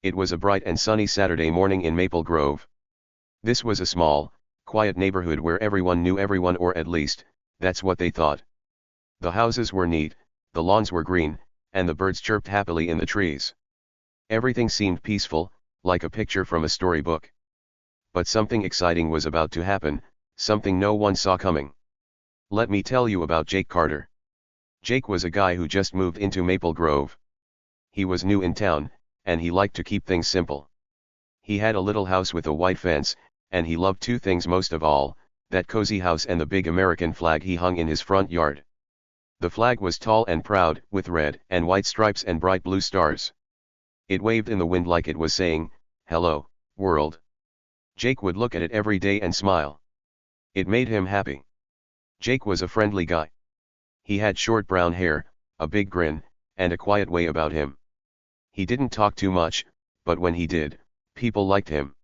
It was a bright and sunny Saturday morning in Maple Grove. This was a small, quiet neighborhood where everyone knew everyone, or at least, that's what they thought. The houses were neat, the lawns were green, and the birds chirped happily in the trees. Everything seemed peaceful, like a picture from a storybook. But something exciting was about to happen, something no one saw coming. Let me tell you about Jake Carter. Jake was a guy who just moved into Maple Grove. He was new in town, and he liked to keep things simple. He had a little house with a white fence, and he loved two things most of all, that cozy house and the big American flag he hung in his front yard. The flag was tall and proud, with red and white stripes and bright blue stars. It waved in the wind like it was saying, "Hello, world." Jake would look at it every day and smile. It made him happy. Jake was a friendly guy. He had short brown hair, a big grin, and a quiet way about him. He didn't talk too much, but when he did, people liked him.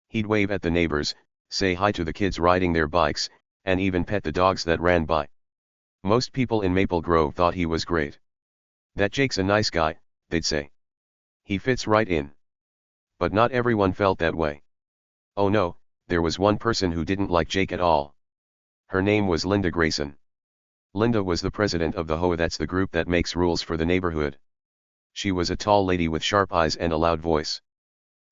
He'd wave at the neighbors, say hi to the kids riding their bikes, and even pet the dogs that ran by. Most people in Maple Grove thought he was great. "That Jake's a nice guy," they'd say. "He fits right in." But not everyone felt that way. Oh no, there was one person who didn't like Jake at all. Her name was Linda Grayson. Linda was the president of the HOA, that's the group that makes rules for the neighborhood. She was a tall lady with sharp eyes and a loud voice.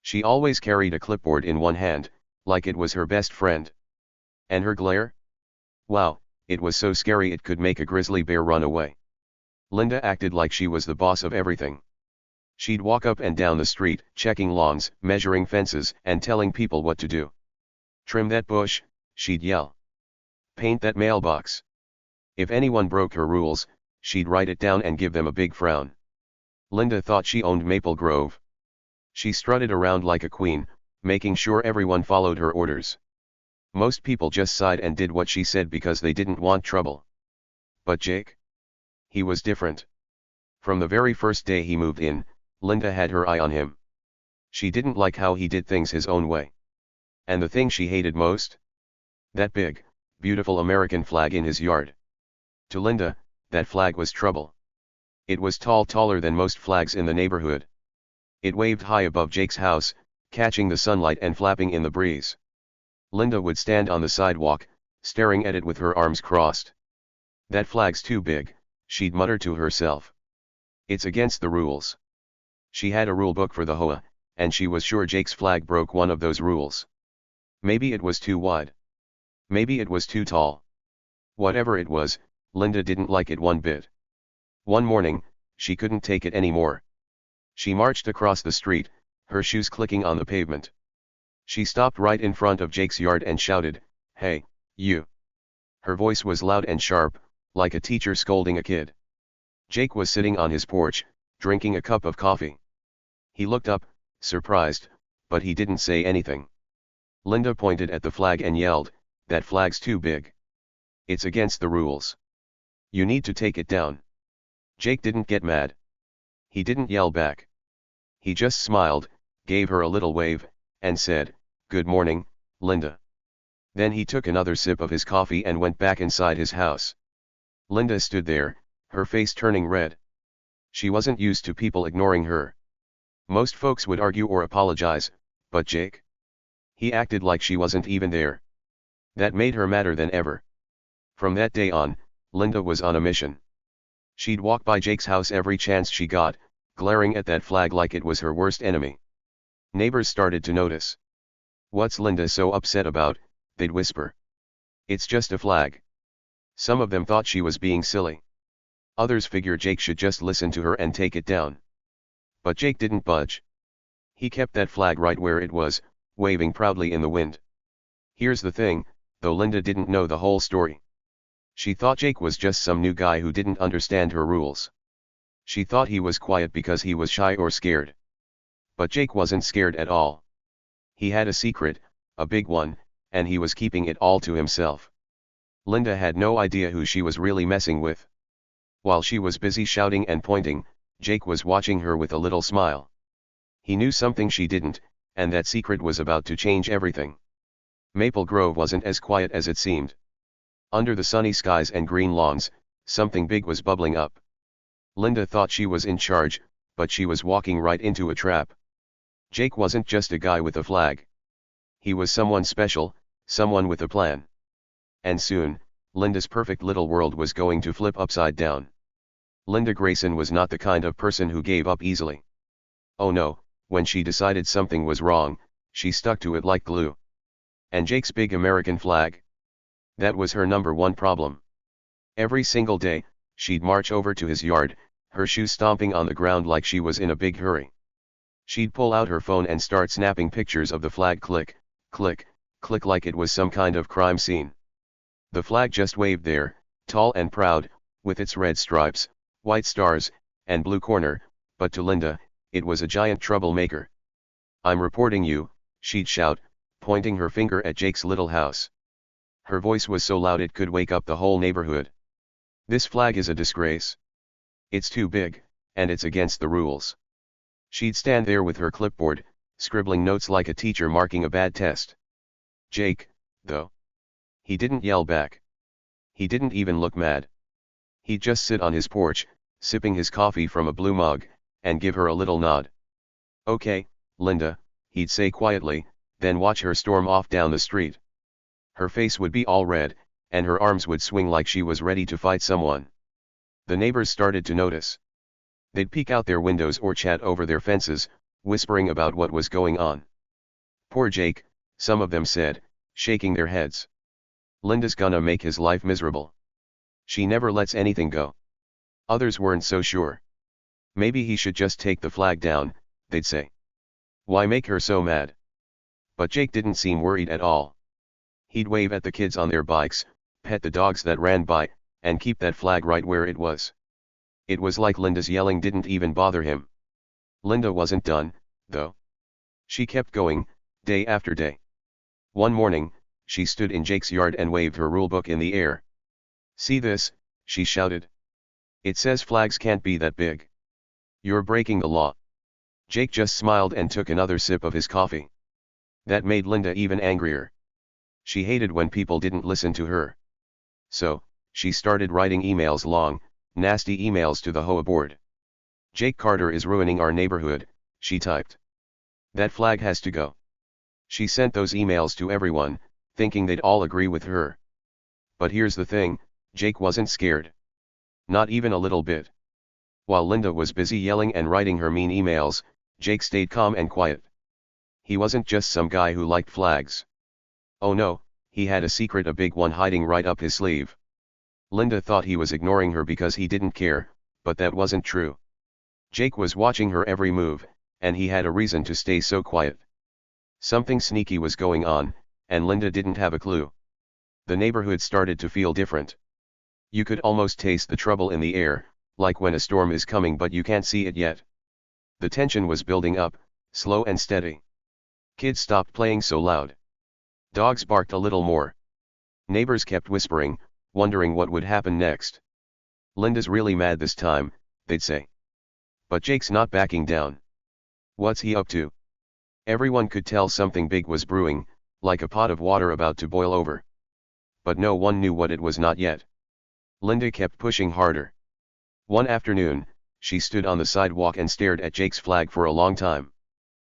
She always carried a clipboard in one hand, like it was her best friend. And her glare? Wow, it was so scary it could make a grizzly bear run away. Linda acted like she was the boss of everything. She'd walk up and down the street, checking lawns, measuring fences, and telling people what to do. "Trim that bush," she'd yell. "Paint that mailbox." If anyone broke her rules, she'd write it down and give them a big frown. Linda thought she owned Maple Grove. She strutted around like a queen, making sure everyone followed her orders. Most people just sighed and did what she said because they didn't want trouble. But Jake? He was different. From the very first day he moved in, Linda had her eye on him. She didn't like how he did things his own way. And the thing she hated most? That big, beautiful American flag in his yard. To Linda, that flag was trouble. It was tall, taller than most flags in the neighborhood. It waved high above Jake's house, catching the sunlight and flapping in the breeze. Linda would stand on the sidewalk, staring at it with her arms crossed. "That flag's too big," she'd mutter to herself. "It's against the rules." She had a rule book for the HOA, and she was sure Jake's flag broke one of those rules. Maybe it was too wide. Maybe it was too tall. Whatever it was, Linda didn't like it one bit. One morning, she couldn't take it anymore. She marched across the street, her shoes clicking on the pavement. She stopped right in front of Jake's yard and shouted, "Hey, you!" Her voice was loud and sharp, like a teacher scolding a kid. Jake was sitting on his porch, drinking a cup of coffee. He looked up, surprised, but he didn't say anything. Linda pointed at the flag and yelled, "That flag's too big. It's against the rules. You need to take it down." Jake didn't get mad. He didn't yell back. He just smiled, gave her a little wave, and said, "Good morning, Linda." Then he took another sip of his coffee and went back inside his house. Linda stood there, her face turning red. She wasn't used to people ignoring her. Most folks would argue or apologize, but Jake? He acted like she wasn't even there. That made her madder than ever. From that day on, Linda was on a mission. She'd walk by Jake's house every chance she got, glaring at that flag like it was her worst enemy. Neighbors started to notice. "What's Linda so upset about?" they'd whisper. "It's just a flag." Some of them thought she was being silly. Others figured Jake should just listen to her and take it down. But Jake didn't budge. He kept that flag right where it was, waving proudly in the wind. Here's the thing, though Linda didn't know the whole story. She thought Jake was just some new guy who didn't understand her rules. She thought he was quiet because he was shy or scared. But Jake wasn't scared at all. He had a secret, a big one, and he was keeping it all to himself. Linda had no idea who she was really messing with. While she was busy shouting and pointing, Jake was watching her with a little smile. He knew something she didn't, and that secret was about to change everything. Maple Grove wasn't as quiet as it seemed. Under the sunny skies and green lawns, something big was bubbling up. Linda thought she was in charge, but she was walking right into a trap. Jake wasn't just a guy with a flag. He was someone special, someone with a plan. And soon, Linda's perfect little world was going to flip upside down. Linda Grayson was not the kind of person who gave up easily. Oh no, when she decided something was wrong, she stuck to it like glue. And Jake's big American flag? That was her number one problem. Every single day, she'd march over to his yard, her shoes stomping on the ground like she was in a big hurry. She'd pull out her phone and start snapping pictures of the flag, click, click, click, like it was some kind of crime scene. The flag just waved there, tall and proud, with its red stripes, white stars, and blue corner, but to Linda, it was a giant troublemaker. "I'm reporting you," she'd shout, pointing her finger at Jake's little house. Her voice was so loud it could wake up the whole neighborhood. "This flag is a disgrace. It's too big, and it's against the rules." She'd stand there with her clipboard, scribbling notes like a teacher marking a bad test. Jake, though. He didn't yell back. He didn't even look mad. He'd just sit on his porch, sipping his coffee from a blue mug, and give her a little nod. "Okay, Linda," he'd say quietly, then watch her storm off down the street. Her face would be all red, and her arms would swing like she was ready to fight someone. The neighbors started to notice. They'd peek out their windows or chat over their fences, whispering about what was going on. "Poor Jake," some of them said, shaking their heads. "Linda's gonna make his life miserable. She never lets anything go." Others weren't so sure. "Maybe he should just take the flag down," they'd say. "Why make her so mad?" But Jake didn't seem worried at all. He'd wave at the kids on their bikes, pet the dogs that ran by, and keep that flag right where it was. It was like Linda's yelling didn't even bother him. Linda wasn't done, though. She kept going, day after day. One morning, she stood in Jake's yard and waved her rulebook in the air. "See this," she shouted. "It says flags can't be that big. You're breaking the law." Jake just smiled and took another sip of his coffee. That made Linda even angrier. She hated when people didn't listen to her. So, she started writing emails, long, nasty emails to the HOA board. "Jake Carter is ruining our neighborhood," she typed. "That flag has to go." She sent those emails to everyone, thinking they'd all agree with her. But here's the thing, Jake wasn't scared. Not even a little bit. While Linda was busy yelling and writing her mean emails, Jake stayed calm and quiet. He wasn't just some guy who liked flags. Oh no, he had a secret, a big one, hiding right up his sleeve. Linda thought he was ignoring her because he didn't care, but that wasn't true. Jake was watching her every move, and he had a reason to stay so quiet. Something sneaky was going on, and Linda didn't have a clue. The neighborhood started to feel different. You could almost taste the trouble in the air, like when a storm is coming but you can't see it yet. The tension was building up, slow and steady. Kids stopped playing so loud. Dogs barked a little more. Neighbors kept whispering, wondering what would happen next. "Linda's really mad this time," they'd say. "But Jake's not backing down. What's he up to?" Everyone could tell something big was brewing, like a pot of water about to boil over. But no one knew what it was, not yet. Linda kept pushing harder. One afternoon, she stood on the sidewalk and stared at Jake's flag for a long time.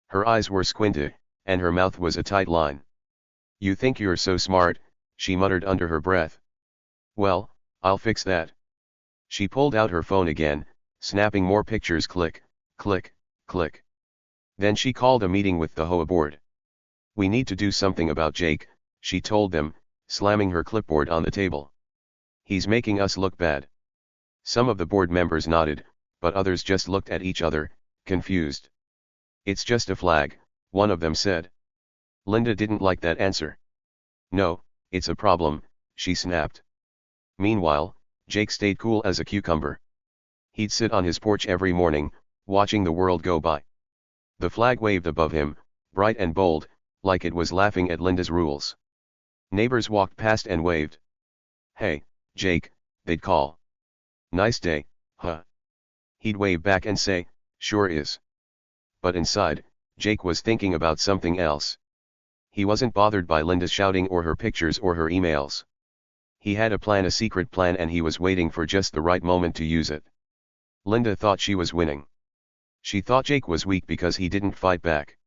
Her eyes were squinted, and her mouth was a tight line. "You think you're so smart," she muttered under her breath. "Well, I'll fix that." She pulled out her phone again, snapping more pictures, click, click, click. Then she called a meeting with the HOA board. "We need to do something about Jake," she told them, slamming her clipboard on the table. "He's making us look bad." Some of the board members nodded, but others just looked at each other, confused. "It's just a flag," one of them said. Linda didn't like that answer. "No, it's a problem," she snapped. Meanwhile, Jake stayed cool as a cucumber. He'd sit on his porch every morning, watching the world go by. The flag waved above him, bright and bold, like it was laughing at Linda's rules. Neighbors walked past and waved. "Hey, Jake," they'd call. "Nice day, huh?" He'd wave back and say, "Sure is." But inside, Jake was thinking about something else. He wasn't bothered by Linda's shouting or her pictures or her emails. He had a plan, a secret plan, and he was waiting for just the right moment to use it. Linda thought she was winning. She thought Jake was weak because he didn't fight back.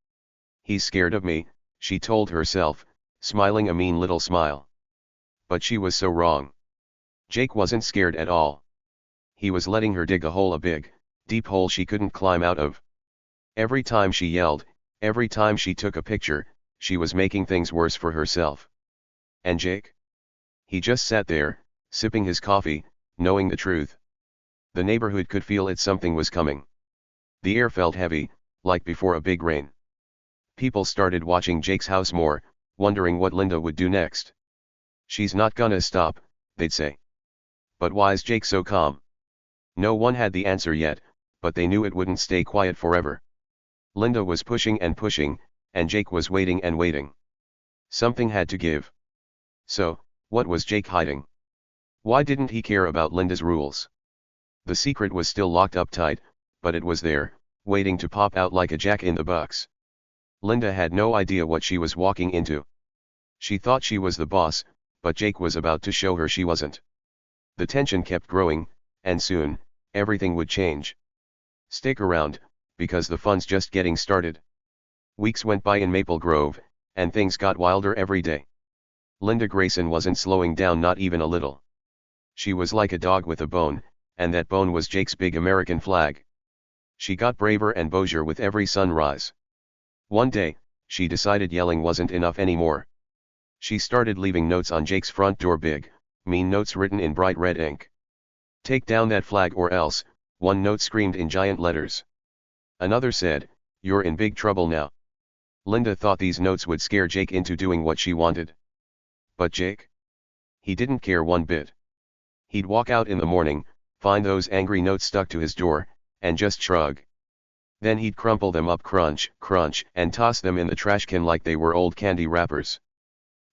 He's scared of me, she told herself, smiling a mean little smile. But she was so wrong. Jake wasn't scared at all. He was letting her dig a hole, a big, deep hole she couldn't climb out of. Every time she yelled, every time she took a picture, she was making things worse for herself. And Jake? He just sat there, sipping his coffee, knowing the truth. The neighborhood could feel it, something was coming. The air felt heavy, like before a big rain. People started watching Jake's house more, wondering what Linda would do next. She's not gonna stop, they'd say. But why's Jake so calm? No one had the answer yet, but they knew it wouldn't stay quiet forever. Linda was pushing and pushing, and Jake was waiting and waiting. Something had to give. So, what was Jake hiding? Why didn't he care about Linda's rules? The secret was still locked up tight, but it was there, waiting to pop out like a jack-in-the-box. Linda had no idea what she was walking into. She thought she was the boss, but Jake was about to show her she wasn't. The tension kept growing, and soon, everything would change. Stick around, because the fun's just getting started. Weeks went by in Maple Grove, and things got wilder every day. Linda Grayson wasn't slowing down, not even a little. She was like a dog with a bone, and that bone was Jake's big American flag. She got braver and bolder with every sunrise. One day, she decided yelling wasn't enough anymore. She started leaving notes on Jake's front door, big, mean notes written in bright red ink. "Take down that flag or else," one note screamed in giant letters. Another said, "You're in big trouble now." Linda thought these notes would scare Jake into doing what she wanted. But Jake? He didn't care one bit. He'd walk out in the morning, find those angry notes stuck to his door, and just shrug. Then he'd crumple them up, crunch, crunch, and toss them in the trash can like they were old candy wrappers.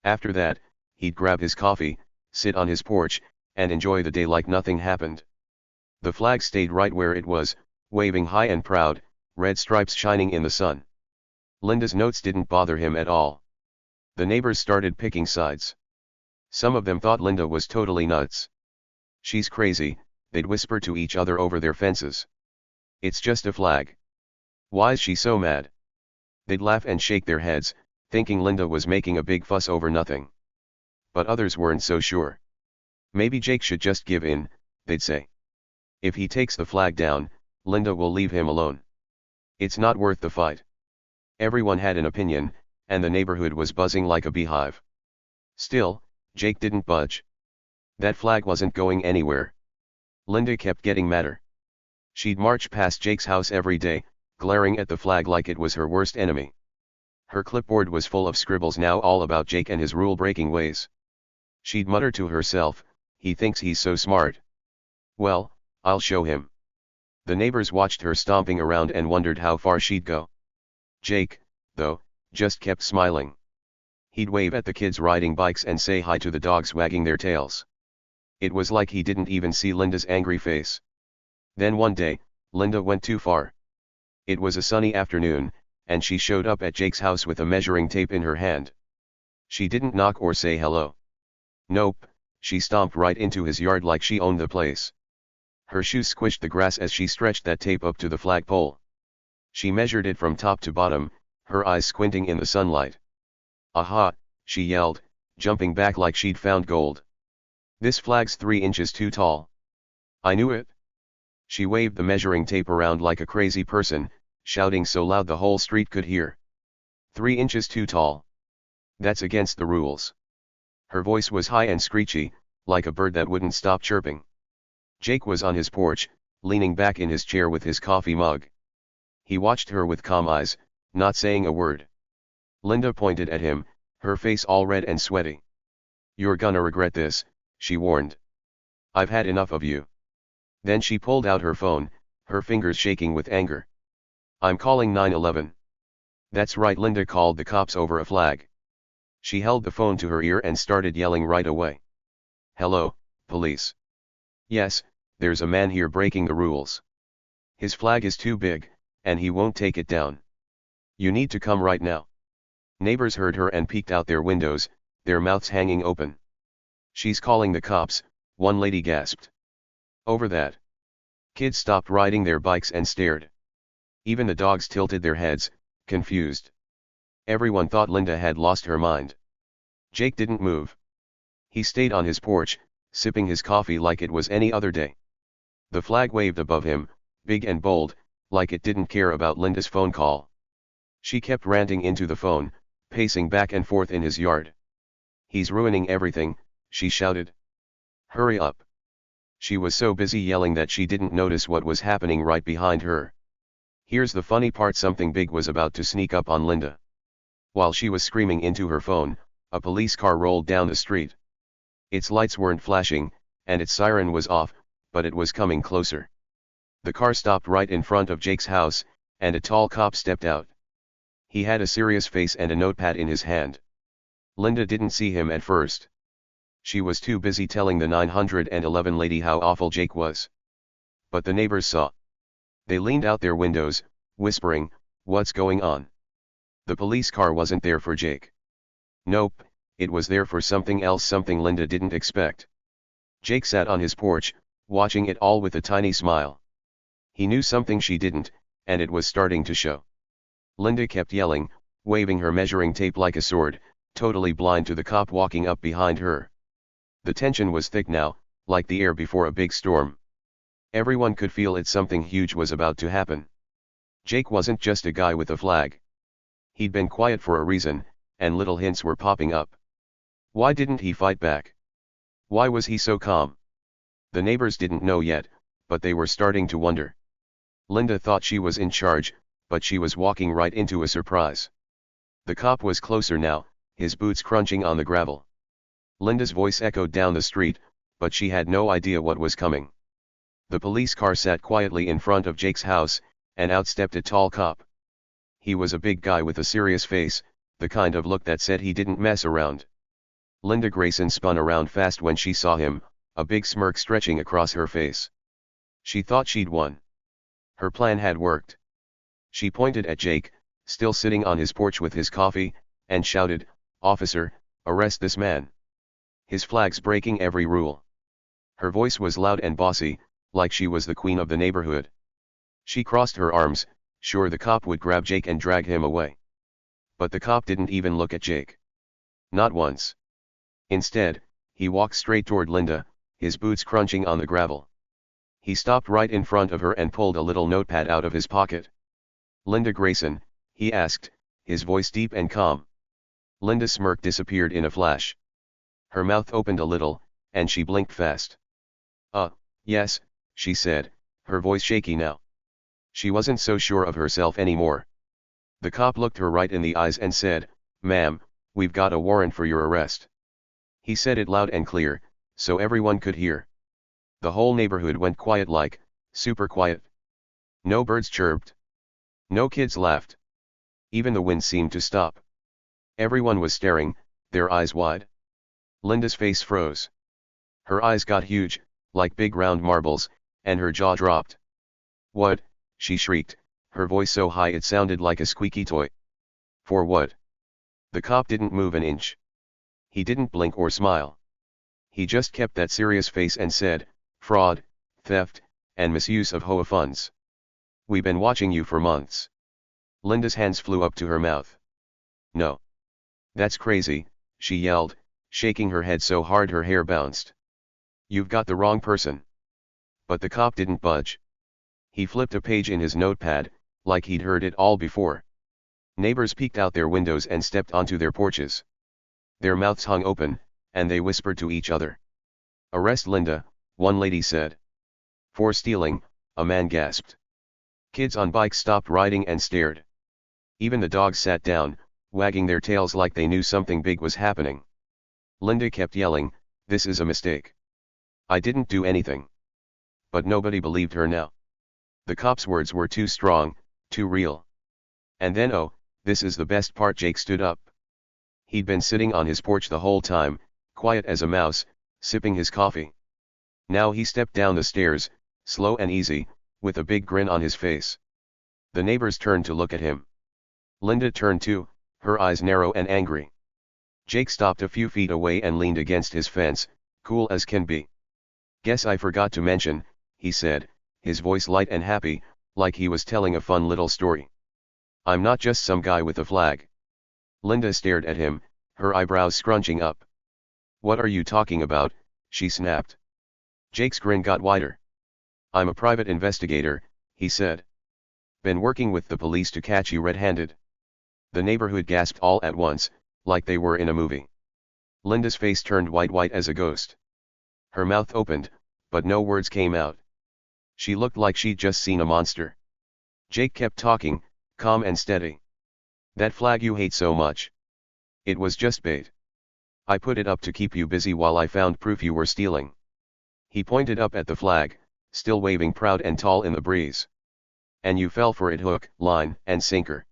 After that, he'd grab his coffee, sit on his porch, and enjoy the day like nothing happened. The flag stayed right where it was, waving high and proud, red stripes shining in the sun. Linda's notes didn't bother him at all. The neighbors started picking sides. Some of them thought Linda was totally nuts. "She's crazy," they'd whisper to each other over their fences. "It's just a flag. Why's she so mad?" They'd laugh and shake their heads, thinking Linda was making a big fuss over nothing. But others weren't so sure. "Maybe Jake should just give in," they'd say. "If he takes the flag down, Linda will leave him alone. It's not worth the fight." Everyone had an opinion, and the neighborhood was buzzing like a beehive. Still, Jake didn't budge. That flag wasn't going anywhere. Linda kept getting madder. She'd march past Jake's house every day, glaring at the flag like it was her worst enemy. Her clipboard was full of scribbles now, all about Jake and his rule-breaking ways. She'd mutter to herself, "He thinks he's so smart. Well, I'll show him." The neighbors watched her stomping around and wondered how far she'd go. Jake, though, just kept smiling. He'd wave at the kids riding bikes and say hi to the dogs wagging their tails. It was like he didn't even see Linda's angry face. Then one day, Linda went too far. It was a sunny afternoon, and she showed up at Jake's house with a measuring tape in her hand. She didn't knock or say hello. Nope, she stomped right into his yard like she owned the place. Her shoes squished the grass as she stretched that tape up to the flagpole. She measured it from top to bottom, her eyes squinting in the sunlight. "Aha," she yelled, jumping back like she'd found gold. "This flag's 3 inches too tall." "I knew it." She waved the measuring tape around like a crazy person, shouting so loud the whole street could hear. 3 inches too tall. That's against the rules." Her voice was high and screechy, like a bird that wouldn't stop chirping. Jake was on his porch, leaning back in his chair with his coffee mug. He watched her with calm eyes, not saying a word. Linda pointed at him, her face all red and sweaty. "You're gonna regret this," she warned. "I've had enough of you." Then she pulled out her phone, her fingers shaking with anger. "I'm calling 911. That's right, Linda called the cops over a flag. She held the phone to her ear and started yelling right away. "Hello, police. Yes, there's a man here breaking the rules. His flag is too big, and he won't take it down. You need to come right now." Neighbors heard her and peeked out their windows, their mouths hanging open. "She's calling the cops," one lady gasped. "Over that." Kids stopped riding their bikes and stared. Even the dogs tilted their heads, confused. Everyone thought Linda had lost her mind. Jake didn't move. He stayed on his porch, sipping his coffee like it was any other day. The flag waved above him, big and bold, like it didn't care about Linda's phone call. She kept ranting into the phone, pacing back and forth in his yard. "He's ruining everything," she shouted. "Hurry up." She was so busy yelling that she didn't notice what was happening right behind her. Here's the funny part: something big was about to sneak up on Linda. While she was screaming into her phone, a police car rolled down the street. Its lights weren't flashing, and its siren was off, but it was coming closer. The car stopped right in front of Jake's house, and a tall cop stepped out. He had a serious face and a notepad in his hand. Linda didn't see him at first. She was too busy telling the 911 lady how awful Jake was. But the neighbors saw. They leaned out their windows, whispering, "What's going on?" The police car wasn't there for Jake. Nope, it was there for something else, something Linda didn't expect. Jake sat on his porch, watching it all with a tiny smile. He knew something she didn't, and it was starting to show. Linda kept yelling, waving her measuring tape like a sword, totally blind to the cop walking up behind her. The tension was thick now, like the air before a big storm. Everyone could feel it, something huge was about to happen. Jake wasn't just a guy with a flag. He'd been quiet for a reason, and little hints were popping up. Why didn't he fight back? Why was he so calm? The neighbors didn't know yet, but they were starting to wonder. Linda thought she was in charge, but she was walking right into a surprise. The cop was closer now, his boots crunching on the gravel. Linda's voice echoed down the street, but she had no idea what was coming. The police car sat quietly in front of Jake's house, and out stepped a tall cop. He was a big guy with a serious face, the kind of look that said he didn't mess around. Linda Grayson spun around fast when she saw him, a big smirk stretching across her face. She thought she'd won. Her plan had worked. She pointed at Jake, still sitting on his porch with his coffee, and shouted, "Officer, arrest this man. His flag's breaking every rule." Her voice was loud and bossy, like she was the queen of the neighborhood. She crossed her arms, sure the cop would grab Jake and drag him away. But the cop didn't even look at Jake. Not once. Instead, he walked straight toward Linda, his boots crunching on the gravel. He stopped right in front of her and pulled a little notepad out of his pocket. "Linda Grayson," he asked, his voice deep and calm. Linda's smirk disappeared in a flash. Her mouth opened a little, and she blinked fast. Yes," she said, her voice shaky now. She wasn't so sure of herself anymore. The cop looked her right in the eyes and said, "Ma'am, we've got a warrant for your arrest." He said it loud and clear, so everyone could hear. The whole neighborhood went quiet, like, super quiet. No birds chirped. No kids laughed. Even the wind seemed to stop. Everyone was staring, their eyes wide. Linda's face froze. Her eyes got huge, like big round marbles, and her jaw dropped. "What?" she shrieked, her voice so high it sounded like a squeaky toy. "For what?" The cop didn't move an inch. He didn't blink or smile. He just kept that serious face and said, "Fraud, theft, and misuse of HOA funds. We've been watching you for months." Linda's hands flew up to her mouth. "No. That's crazy," she yelled, shaking her head so hard her hair bounced. "You've got the wrong person." But the cop didn't budge. He flipped a page in his notepad, like he'd heard it all before. Neighbors peeked out their windows and stepped onto their porches. Their mouths hung open, and they whispered to each other. "Arrest Linda," one lady said. "For stealing," a man gasped. Kids on bikes stopped riding and stared. Even the dogs sat down, wagging their tails like they knew something big was happening. Linda kept yelling, "This is a mistake. I didn't do anything." But nobody believed her now. The cop's words were too strong, too real. And then this is the best part, Jake stood up. He'd been sitting on his porch the whole time, quiet as a mouse, sipping his coffee. Now he stepped down the stairs, slow and easy, with a big grin on his face. The neighbors turned to look at him. Linda turned too, her eyes narrow and angry. Jake stopped a few feet away and leaned against his fence, cool as can be. "Guess I forgot to mention," he said, his voice light and happy, like he was telling a fun little story. "I'm not just some guy with a flag. Linda stared at him, her eyebrows scrunching up. "What are you talking about?" she snapped. Jake's grin got wider. "I'm a private investigator," he said. "Been working with the police to catch you red-handed." The neighborhood gasped all at once, like they were in a movie. Linda's face turned white as a ghost. Her mouth opened, but no words came out. She looked like she'd just seen a monster. Jake kept talking, calm and steady. "That flag you hate so much. It was just bait. I put it up to keep you busy while I found proof you were stealing." He pointed up at the flag, still waving proud and tall in the breeze. "And you fell for it hook, line, and sinker."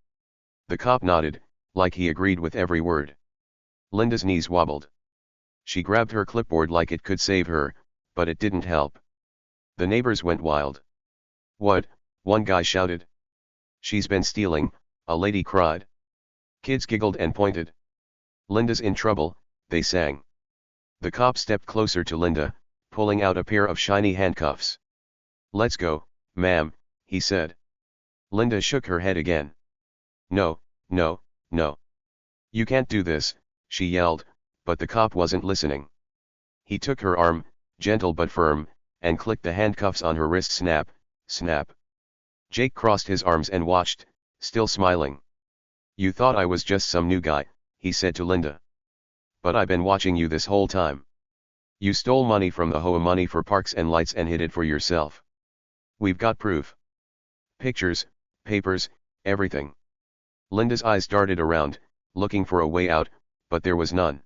The cop nodded, like he agreed with every word. Linda's knees wobbled. She grabbed her clipboard like it could save her, but it didn't help. The neighbors went wild. "What?" one guy shouted. "She's been stealing," a lady cried. Kids giggled and pointed. "Linda's in trouble," they sang. The cop stepped closer to Linda, pulling out a pair of shiny handcuffs. "Let's go, ma'am," he said. Linda shook her head again. "No, no, no. You can't do this," she yelled, but the cop wasn't listening. He took her arm, gentle but firm, and clicked the handcuffs on her wrist. Snap, snap. Jake crossed his arms and watched, still smiling. "You thought I was just some new guy," he said to Linda. "But I've been watching you this whole time. You stole money from the HOA, money for parks and lights, and hid it for yourself. We've got proof. Pictures, papers, everything." Linda's eyes darted around, looking for a way out, but there was none.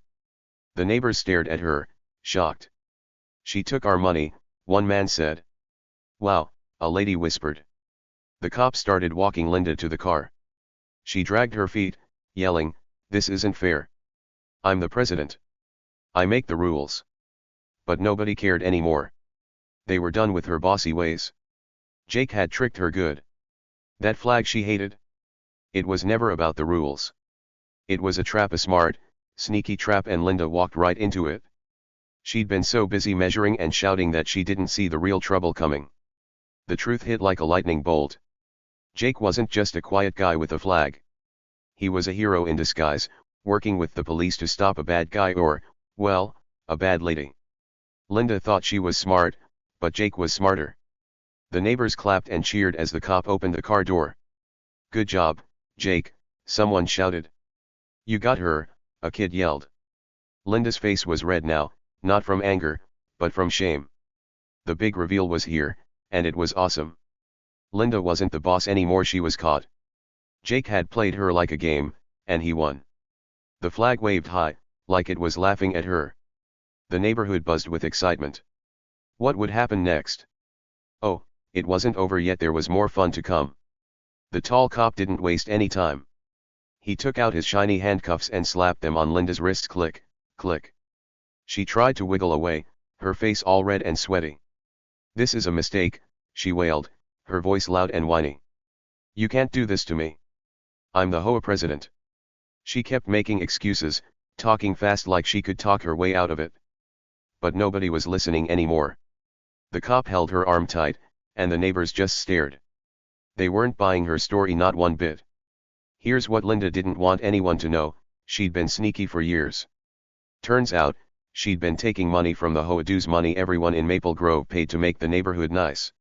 The neighbors stared at her, shocked. "She took our money," one man said. "Wow," a lady whispered. The cop started walking Linda to the car. She dragged her feet, yelling, "This isn't fair. I'm the president. I make the rules." But nobody cared anymore. They were done with her bossy ways. Jake had tricked her good. That flag she hated? It was never about the rules. It was a trap, a smart, sneaky trap, and Linda walked right into it. She'd been so busy measuring and shouting that she didn't see the real trouble coming. The truth hit like a lightning bolt. Jake wasn't just a quiet guy with a flag. He was a hero in disguise, working with the police to stop a bad guy or, well, a bad lady. Linda thought she was smart, but Jake was smarter. The neighbors clapped and cheered as the cop opened the car door. "Good job, Jake," someone shouted. "You got her," a kid yelled. Linda's face was red now, not from anger, but from shame. The big reveal was here, and it was awesome. Linda wasn't the boss anymore, she was caught. Jake had played her like a game, and he won. The flag waved high, like it was laughing at her. The neighborhood buzzed with excitement. What would happen next? Oh, it wasn't over yet, there was more fun to come. The tall cop didn't waste any time. He took out his shiny handcuffs and slapped them on Linda's wrists. Click, click. She tried to wiggle away, her face all red and sweaty. "This is a mistake," she wailed, her voice loud and whiny. "You can't do this to me. I'm the HOA president." She kept making excuses, talking fast like she could talk her way out of it. But nobody was listening anymore. The cop held her arm tight, and the neighbors just stared. They weren't buying her story, not one bit. Here's what Linda didn't want anyone to know: she'd been sneaky for years. Turns out, she'd been taking money from the HOA dues, money everyone in Maple Grove paid to make the neighborhood nice.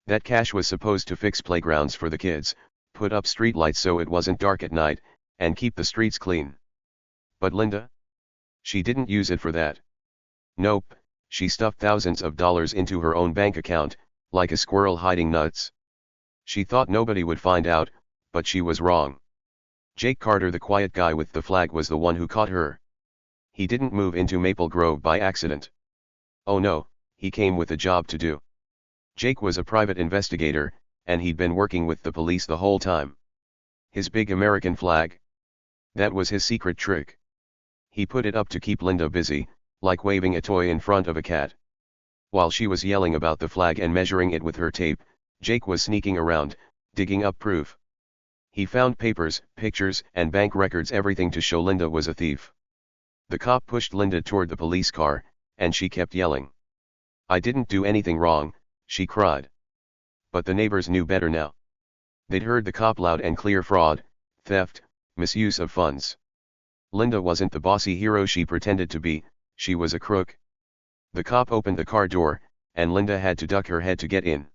That cash was supposed to fix playgrounds for the kids, put up streetlights so it wasn't dark at night, and keep the streets clean. But Linda? She didn't use it for that. Nope, she stuffed thousands of dollars into her own bank account, like a squirrel hiding nuts. She thought nobody would find out, but she was wrong. Jake Carter, the quiet guy with the flag, was the one who caught her. He didn't move into Maple Grove by accident. Oh no, he came with a job to do. Jake was a private investigator, and he'd been working with the police the whole time. His big American flag? That was his secret trick. He put it up to keep Linda busy, like waving a toy in front of a cat. While she was yelling about the flag and measuring it with her tape, Jake was sneaking around, digging up proof. He found papers, pictures, and bank records, everything to show Linda was a thief. The cop pushed Linda toward the police car, and she kept yelling. "I didn't do anything wrong," she cried. But the neighbors knew better now. They'd heard the cop loud and clear: fraud, theft, misuse of funds. Linda wasn't the bossy hero she pretended to be, she was a crook. The cop opened the car door, and Linda had to duck her head to get in.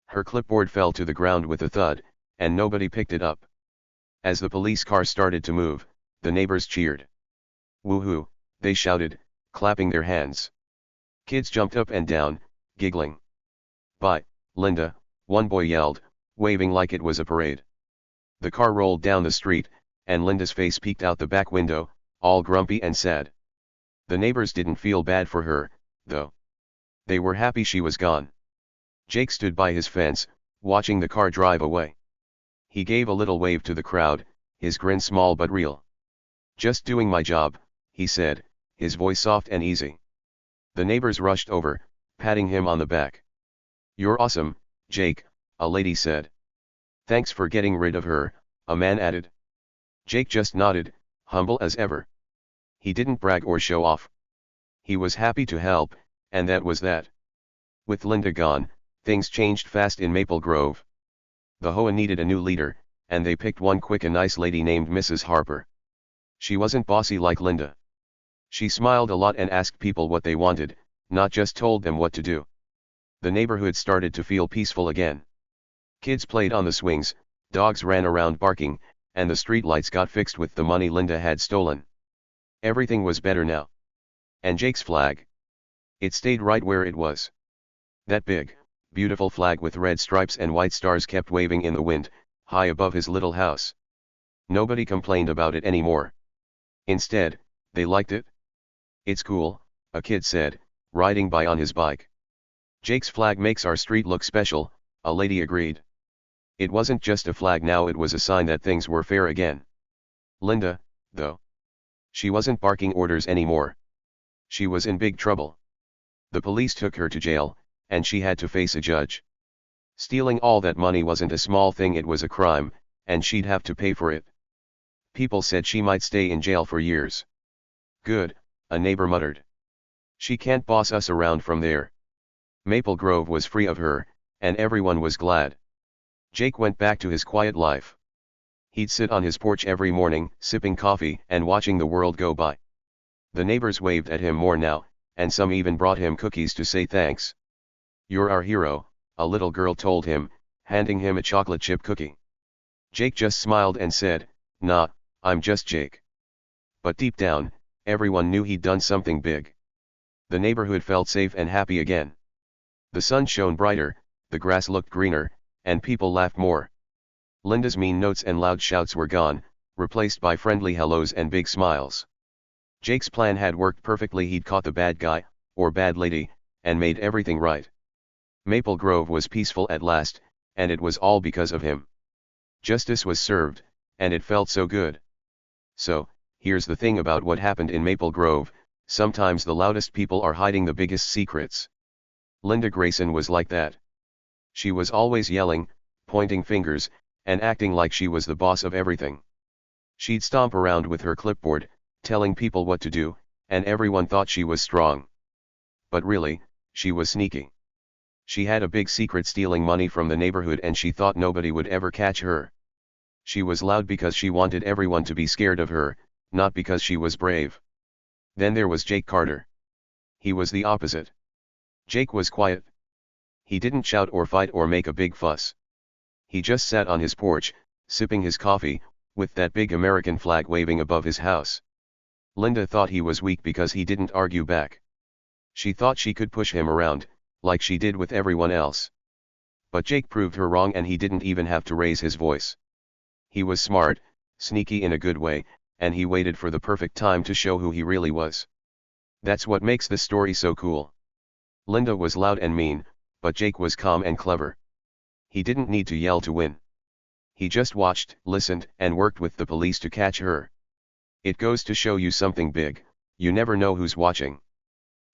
Her clipboard fell to the ground with a thud, and nobody picked it up. As the police car started to move, the neighbors cheered. "Woohoo," they shouted, clapping their hands. Kids jumped up and down, giggling. "Bye, Linda," one boy yelled, waving like it was a parade. The car rolled down the street, and Linda's face peeked out the back window, all grumpy and sad. The neighbors didn't feel bad for her, though. They were happy she was gone. Jake stood by his fence, watching the car drive away. He gave a little wave to the crowd, his grin small but real. "Just doing my job," he said, his voice soft and easy. The neighbors rushed over, patting him on the back. "You're awesome, Jake," a lady said. "Thanks for getting rid of her," a man added. Jake just nodded, humble as ever. He didn't brag or show off. He was happy to help, and that was that. With Linda gone, things changed fast in Maple Grove. The HOA needed a new leader, and they picked one quick and nice lady named Mrs. Harper. She wasn't bossy like Linda. She smiled a lot and asked people what they wanted, not just told them what to do. The neighborhood started to feel peaceful again. Kids played on the swings, dogs ran around barking, and the streetlights got fixed with the money Linda had stolen. Everything was better now. And Jake's flag. It stayed right where it was. That big, beautiful flag with red stripes and white stars kept waving in the wind, high above his little house. Nobody complained about it anymore. Instead, they liked it. "It's cool," a kid said, riding by on his bike. "Jake's flag makes our street look special," a lady agreed. It wasn't just a flag now, it was a sign that things were fair again. Linda, though. She wasn't barking orders anymore. She was in big trouble. The police took her to jail, and she had to face a judge. Stealing all that money wasn't a small thing, it was a crime, and she'd have to pay for it. People said she might stay in jail for years. "Good," a neighbor muttered. "She can't boss us around from there." Maple Grove was free of her, and everyone was glad. Jake went back to his quiet life. He'd sit on his porch every morning, sipping coffee and watching the world go by. The neighbors waved at him more now, and some even brought him cookies to say thanks. "You're our hero," a little girl told him, handing him a chocolate chip cookie. Jake just smiled and said, "Nah, I'm just Jake." But deep down, everyone knew he'd done something big. The neighborhood felt safe and happy again. The sun shone brighter, the grass looked greener, and people laughed more. Linda's mean notes and loud shouts were gone, replaced by friendly hellos and big smiles. Jake's plan had worked perfectly. He'd caught the bad guy, or bad lady, and made everything right. Maple Grove was peaceful at last, and it was all because of him. Justice was served, and it felt so good. So, here's the thing about what happened in Maple Grove: sometimes the loudest people are hiding the biggest secrets. Linda Grayson was like that. She was always yelling, pointing fingers, and acting like she was the boss of everything. She'd stomp around with her clipboard, telling people what to do, and everyone thought she was strong. But really, she was sneaky. She had a big secret, stealing money from the neighborhood, and she thought nobody would ever catch her. She was loud because she wanted everyone to be scared of her, not because she was brave. Then there was Jake Carter. He was the opposite. Jake was quiet. He didn't shout or fight or make a big fuss. He just sat on his porch, sipping his coffee, with that big American flag waving above his house. Linda thought he was weak because he didn't argue back. She thought she could push him around, like she did with everyone else. But Jake proved her wrong, and he didn't even have to raise his voice. He was smart, sneaky in a good way, and he waited for the perfect time to show who he really was. That's what makes this story so cool. Linda was loud and mean, but Jake was calm and clever. He didn't need to yell to win. He just watched, listened, and worked with the police to catch her. It goes to show you something big: you never know who's watching.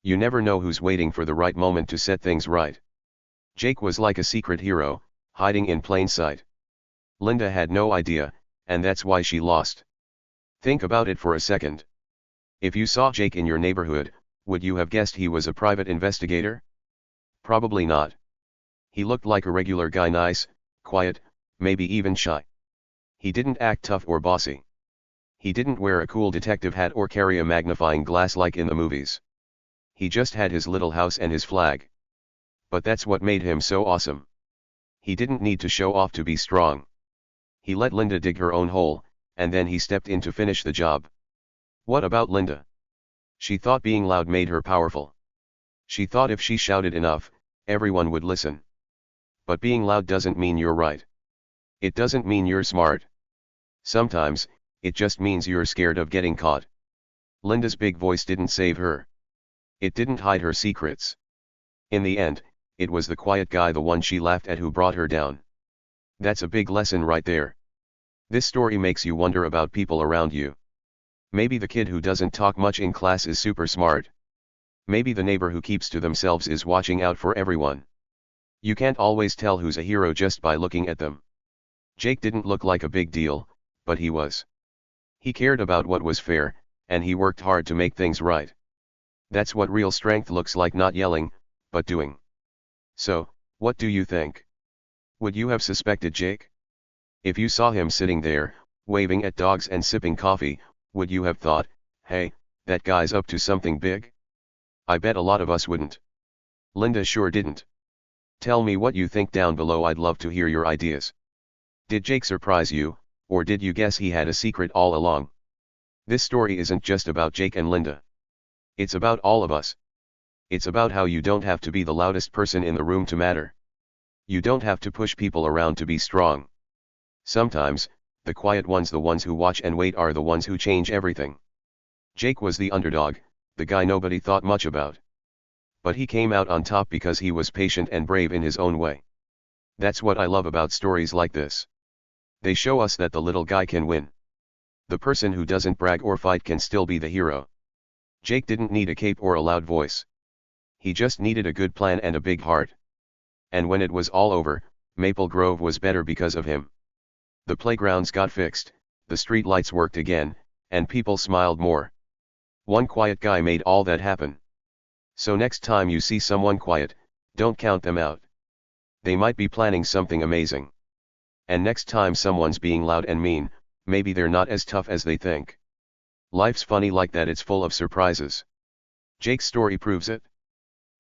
You never know who's waiting for the right moment to set things right. Jake was like a secret hero, hiding in plain sight. Linda had no idea, and that's why she lost. Think about it for a second. If you saw Jake in your neighborhood, would you have guessed he was a private investigator? Probably not. He looked like a regular guy, nice, quiet, maybe even shy. He didn't act tough or bossy. He didn't wear a cool detective hat or carry a magnifying glass like in the movies. He just had his little house and his flag. But that's what made him so awesome. He didn't need to show off to be strong. He let Linda dig her own hole, and then he stepped in to finish the job. What about Linda? She thought being loud made her powerful. She thought if she shouted enough, everyone would listen. But being loud doesn't mean you're right. It doesn't mean you're smart. Sometimes, it just means you're scared of getting caught. Linda's big voice didn't save her. It didn't hide her secrets. In the end, it was the quiet guy, the one she laughed at, who brought her down. That's a big lesson right there. This story makes you wonder about people around you. Maybe the kid who doesn't talk much in class is super smart. Maybe the neighbor who keeps to themselves is watching out for everyone. You can't always tell who's a hero just by looking at them. Jake didn't look like a big deal, but he was. He cared about what was fair, and he worked hard to make things right. That's what real strength looks like, not yelling, but doing. So, what do you think? Would you have suspected Jake? If you saw him sitting there, waving at dogs and sipping coffee, would you have thought, hey, that guy's up to something big? I bet a lot of us wouldn't. Linda sure didn't. Tell me what you think down below. I'd love to hear your ideas. Did Jake surprise you, or did you guess he had a secret all along? This story isn't just about Jake and Linda. It's about all of us. It's about how you don't have to be the loudest person in the room to matter. You don't have to push people around to be strong. Sometimes, the quiet ones, the ones who watch and wait, are the ones who change everything. Jake was the underdog, the guy nobody thought much about. But he came out on top because he was patient and brave in his own way. That's what I love about stories like this. They show us that the little guy can win. The person who doesn't brag or fight can still be the hero. Jake didn't need a cape or a loud voice. He just needed a good plan and a big heart. And when it was all over, Maple Grove was better because of him. The playgrounds got fixed, the street lights worked again, and people smiled more. One quiet guy made all that happen. So next time you see someone quiet, don't count them out. They might be planning something amazing. And next time someone's being loud and mean, maybe they're not as tough as they think. Life's funny like that, it's full of surprises. Jake's story proves it.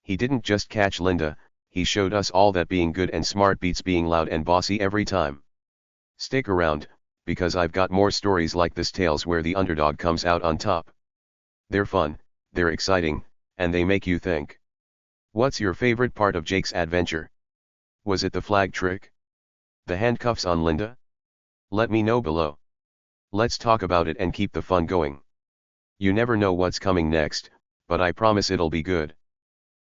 He didn't just catch Linda, he showed us all that being good and smart beats being loud and bossy every time. Stick around, because I've got more stories like this, tales where the underdog comes out on top. They're fun, they're exciting, and they make you think. What's your favorite part of Jake's adventure? Was it the flag trick? The handcuffs on Linda? Let me know below. Let's talk about it and keep the fun going. You never know what's coming next, but I promise it'll be good.